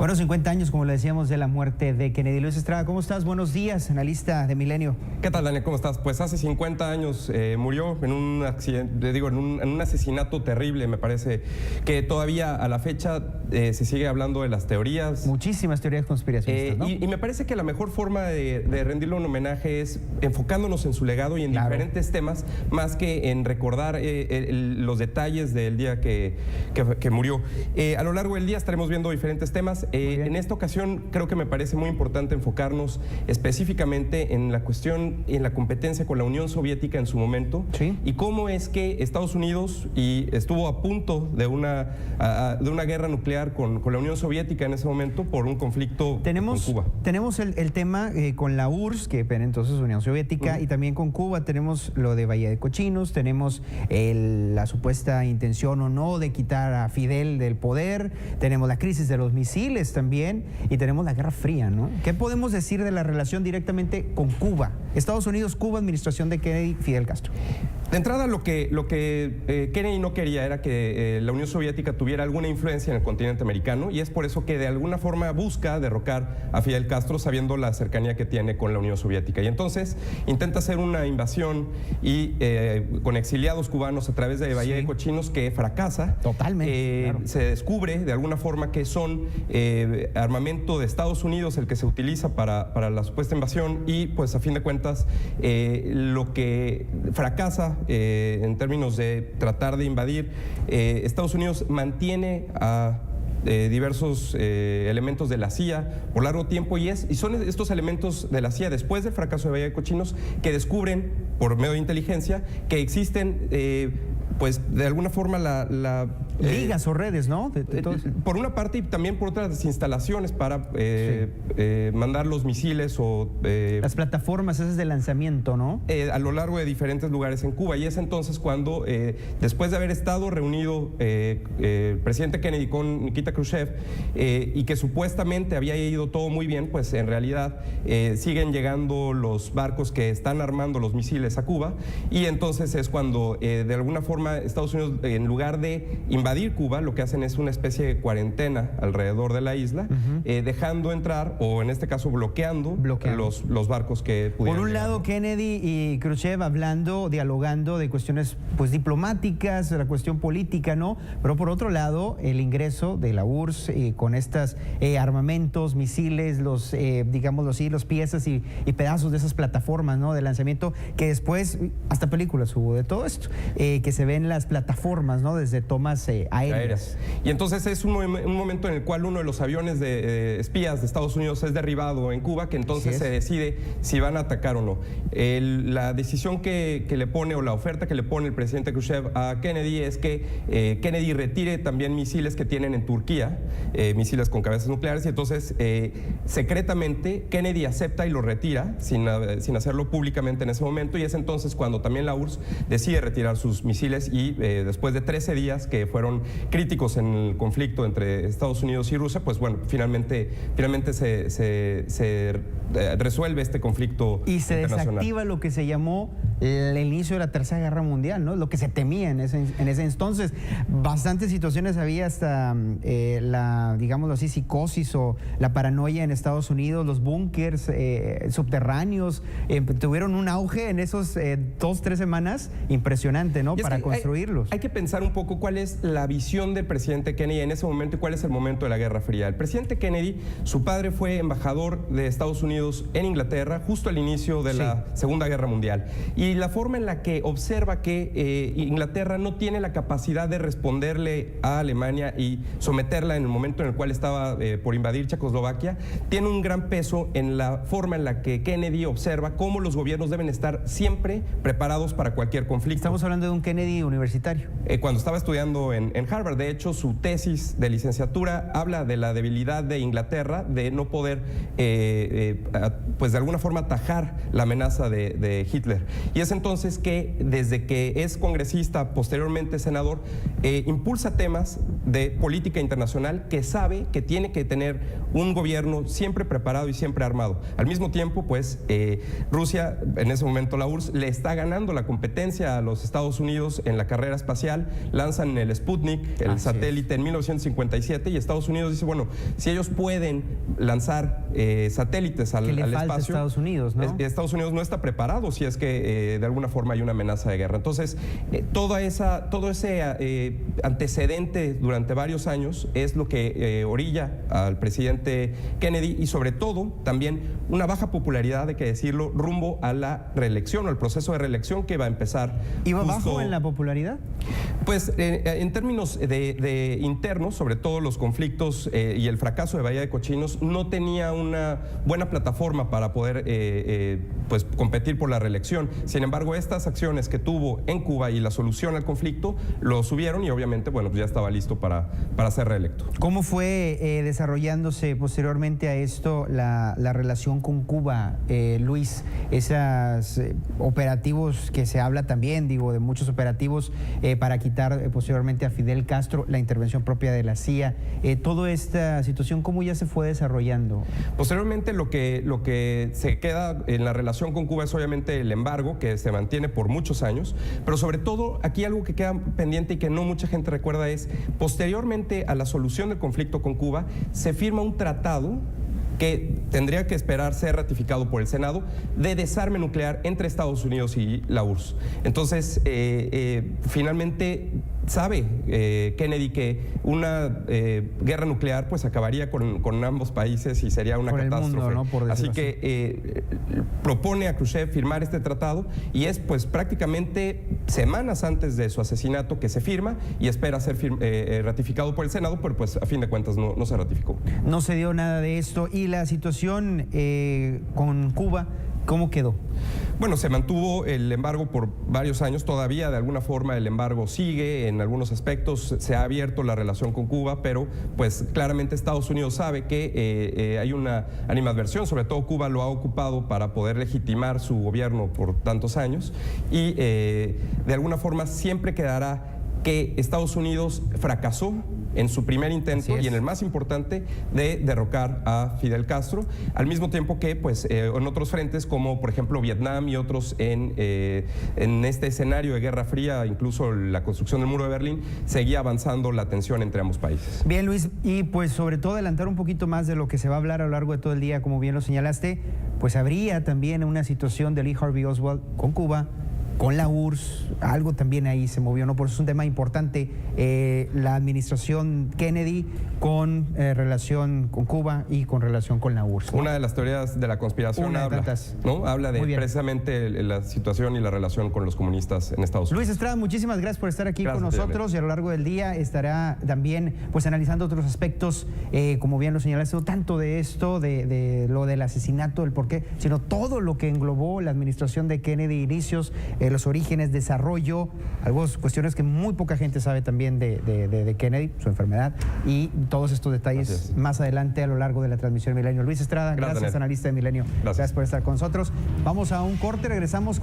Bueno, 50 años, como le decíamos, de la muerte de Kennedy. Luis Estrada, ¿cómo estás? Buenos días, analista de Milenio. ¿Qué tal, Daniel? ¿Cómo estás? Pues hace 50 años murió en un accidente, en un asesinato terrible, me parece, que todavía a la fecha se sigue hablando de las teorías. Muchísimas teorías conspiracionistas, ¿no? Y me parece que la mejor forma de rendirle un homenaje es enfocándonos en su legado y en diferentes temas, más que en recordar los detalles del día que murió. A lo largo del día estaremos viendo diferentes temas. En esta ocasión creo que me parece muy importante enfocarnos específicamente en la cuestión, en la competencia con la Unión Soviética en su momento, ¿sí? Y cómo es que Estados Unidos estuvo a punto de una guerra nuclear con la Unión Soviética en ese momento por un conflicto con Cuba. Tenemos el tema con la URSS, que era entonces Unión Soviética, y también con Cuba tenemos lo de Bahía de Cochinos, tenemos la supuesta intención o no de quitar a Fidel del poder, tenemos la crisis de los misiles también, y tenemos la Guerra Fría, ¿no? ¿Qué podemos decir de la relación directamente con Cuba? Estados Unidos, Cuba, administración de Kennedy, Fidel Castro. De entrada, lo que Kennedy no quería era que la Unión Soviética tuviera alguna influencia en el continente americano, y es por eso que de alguna forma busca derrocar a Fidel Castro sabiendo la cercanía que tiene con la Unión Soviética. Y entonces intenta hacer una invasión y con exiliados cubanos a través de Bahía de Cochinos, que fracasa. Totalmente. Claro. Se descubre de alguna forma que son armamento de Estados Unidos el que se utiliza para la supuesta invasión, y pues a fin de cuentas lo que fracasa en términos de tratar de invadir, Estados Unidos mantiene a diversos elementos de la CIA por largo tiempo, y son estos elementos de la CIA después del fracaso de Bahía de Cochinos que descubren por medio de inteligencia que existen pues de alguna forma ligas o redes, ¿no? Por una parte, y también por otras instalaciones para mandar los misiles o las plataformas esas de lanzamiento, ¿no? A lo largo de diferentes lugares en Cuba. Y es entonces cuando, después de haber estado reunido el presidente Kennedy con Nikita Khrushchev, y que supuestamente había ido todo muy bien, pues en realidad siguen llegando los barcos que están armando los misiles a Cuba, y entonces es cuando de alguna forma Estados Unidos, en lugar de invadir Cuba, lo que hacen es una especie de cuarentena alrededor de la isla, dejando entrar, o en este caso bloqueando. Los barcos que pudieran Por un lado, Kennedy y Khrushchev dialogando de cuestiones pues diplomáticas, de la cuestión política, ¿no? Pero por otro lado, el ingreso de la URSS con estas armamentos, misiles, digámoslo así, los piezas y pedazos de esas plataformas, ¿no? De lanzamiento, que después hasta películas hubo de todo esto, que se ven las plataformas, ¿no? Desde tomas aéreas. Y entonces es un momento en el cual uno de los aviones de espías de Estados Unidos es derribado en Cuba, que entonces se decide si van a atacar o no. La decisión que le pone, o la oferta que le pone el presidente Khrushchev a Kennedy, es que Kennedy retire también misiles que tienen en Turquía, misiles con cabezas nucleares, y entonces secretamente Kennedy acepta y lo retira sin hacerlo públicamente en ese momento, y es entonces cuando también la URSS decide retirar sus misiles, y después de 13 días que fueron críticos en el conflicto entre Estados Unidos y Rusia, pues bueno, finalmente se resuelve este conflicto y se internacional. Desactiva lo que se llamó el inicio de la Tercera Guerra Mundial, ¿no? Lo que se temía en ese entonces. Bastantes situaciones había, hasta digámoslo así, psicosis o la paranoia en Estados Unidos. Los búnkers subterráneos tuvieron un auge en esos 2-3 semanas impresionante, ¿no? Para construirlos. Hay que pensar un poco cuál es la visión del presidente Kennedy en ese momento y cuál es el momento de la Guerra Fría. El presidente Kennedy, su padre fue embajador de Estados Unidos en Inglaterra justo al inicio de la Segunda Guerra Mundial, y la forma en la que observa que Inglaterra no tiene la capacidad de responderle a Alemania y someterla en el momento en el cual estaba por invadir Checoslovaquia, tiene un gran peso en la forma en la que Kennedy observa cómo los gobiernos deben estar siempre preparados para cualquier conflicto. Estamos hablando de un Kennedy universitario. Cuando estaba estudiando en Harvard, de hecho, su tesis de licenciatura habla de la debilidad de Inglaterra de no poder, pues de alguna forma, atajar la amenaza de Hitler. Y es entonces que desde que es congresista, posteriormente senador, impulsa temas de política internacional que sabe que tiene que tener un gobierno siempre preparado y siempre armado. Al mismo tiempo, pues, Rusia, en ese momento la URSS, le está ganando la competencia a los Estados Unidos en la carrera espacial, lanzan el Sputnik, el satélite, en 1957, y Estados Unidos dice, bueno, si ellos pueden lanzar satélites al espacio, a Estados Unidos, ¿no? Estados Unidos no está preparado si es que de alguna forma hay una amenaza de guerra. Entonces, todo ese antecedente durante varios años es lo que orilla al presidente Kennedy, y sobre todo también una baja popularidad, hay que decirlo, rumbo a la reelección o al proceso de reelección que va a empezar. ¿Iba bajo en la popularidad? Pues en términos de internos, sobre todo los conflictos y el fracaso de Bahía de Cochinos, no tenía una buena plataforma para poder pues competir por la reelección. Sin embargo, estas acciones que tuvo en Cuba y la solución al conflicto lo subieron, y obviamente, bueno, pues ya estaba listo para ser reelecto. ¿Cómo fue desarrollándose posteriormente a esto la relación con Cuba, Luis? Esos operativos que se habla también, digo, de muchos operativos para quitar posteriormente a Fidel Castro, la intervención propia de la CIA, toda esta situación, ¿cómo ya se fue desarrollando? Posteriormente, lo que se queda en la relación con Cuba es obviamente el embargo, que se mantiene por muchos años, pero sobre todo aquí algo que queda pendiente y que no mucha gente recuerda es, posteriormente a la solución del conflicto con Cuba, se firma un tratado que tendría que esperar ser ratificado por el Senado, de desarme nuclear entre Estados Unidos y la URSS. Entonces, finalmente sabe Kennedy que una guerra nuclear pues acabaría con ambos países y sería una catástrofe. Mundo, ¿no? Así que propone a Khrushchev firmar este tratado, y es pues prácticamente semanas antes de su asesinato que se firma, y espera ser ratificado por el Senado, pero pues a fin de cuentas no se ratificó. No se dio nada de esto. ¿Y la situación con Cuba, cómo quedó? Bueno, se mantuvo el embargo por varios años, todavía de alguna forma el embargo sigue, en algunos aspectos se ha abierto la relación con Cuba, pero pues claramente Estados Unidos sabe que hay una animadversión, sobre todo Cuba lo ha ocupado para poder legitimar su gobierno por tantos años, y de alguna forma siempre quedará que Estados Unidos fracasó en su primer intento y en el más importante de derrocar a Fidel Castro, al mismo tiempo que pues, en otros frentes como por ejemplo Vietnam y otros en este escenario de Guerra Fría, incluso la construcción del muro de Berlín, seguía avanzando la tensión entre ambos países. Bien, Luis, y pues sobre todo adelantar un poquito más de lo que se va a hablar a lo largo de todo el día, como bien lo señalaste, pues habría también una situación de Lee Harvey Oswald con Cuba, con la URSS, algo también ahí se movió, ¿no? Por eso es un tema importante, la administración Kennedy con relación con Cuba y con relación con la URSS, ¿no? Una de las teorías de la conspiración habla de precisamente la situación y la relación con los comunistas en Estados Unidos. Luis Estrada, muchísimas gracias por estar aquí con nosotros, y a lo largo del día estará también pues analizando otros aspectos, como bien lo señalaste, no tanto de esto, de lo del asesinato, el porqué, sino todo lo que englobó la administración de Kennedy, inicios, los orígenes, desarrollo, algunas cuestiones que muy poca gente sabe también de Kennedy, su enfermedad, y todos estos detalles más adelante a lo largo de la transmisión de Milenio. Luis Estrada, gracias, analista de Milenio. Gracias por estar con nosotros. Vamos a un corte, regresamos con